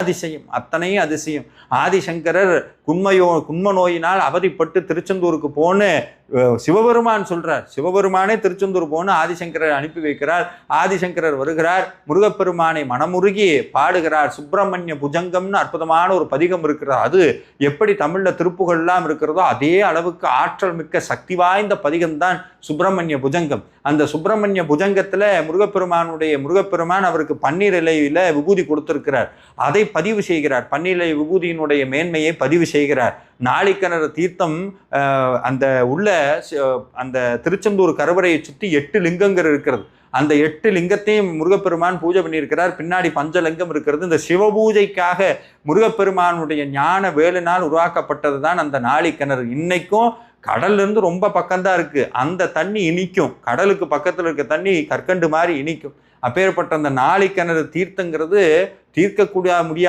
அதிசயம், அத்தனையும் அதிசயம். ஆதிசங்கரர் குன்ம நோயினால் அவதிப்பட்டு திருச்செந்தூருக்கு போன்னு சிவபெருமான் சொல்றார். சிவபெருமானே திருச்செந்தூர் போன்னு ஆதிசங்கரர் அனுப்பி வைக்கிறார். ஆதிசங்கரர் வருகிறார், முருகப்பெருமானை மனமுருகி பாடுகிறார். சுப்பிரமணிய புஜங்கம்னு அற்புதமான ஒரு பதிகம் இருக்கிறார். அது எப்படி தமிழ்ல திருப்புகள்லாம் இருக்கிறதோ அதே அளவுக்கு ஆற்றல் மிக்க சக்தி வாய்ந்த பதிகம் தான் சுப்பிரமணிய புஜங்கம். அந்த சுப்பிரமணிய புஜங்கத்துல முருகப்பெருமான் அவருக்கு பன்னீர் இலையில விபூதி கொடுத்திருக்கிறார். அதை பதிவு செய்கிறார். பன்னீர் இலை விபூதியினுடைய மேன்மையை பதிவு செய்கிறார். நாளிக்கிணறு தீர்த்தம் அந்த உள்ள அந்த திருச்செந்தூர் கருவறையை சுற்றி 8 லிங்கங்கள் இருக்கிறது. அந்த 8 லிங்கத்தையும் முருகப்பெருமான் பூஜை பண்ணியிருக்கிறார். பின்னாடி பஞ்சலிங்கம் இருக்கிறது. இந்த சிவபூஜைக்காக முருகப்பெருமானுடைய ஞான வேலினால் உருவாக்கப்பட்டது தான் அந்த நாளிக்கிணறு. இன்னைக்கும் கடல்ல இருந்து ரொம்ப பக்கம்தான் இருக்கு. அந்த தண்ணி இனிக்கும். கடலுக்கு பக்கத்துல இருக்க தண்ணி கற்கண்டு மாதிரி இனிக்கும். அப்பேற்பட்ட அந்த நாளிக்கிணறு தீர்த்தங்கிறது தீர்க்கக்கூடிய முடியாத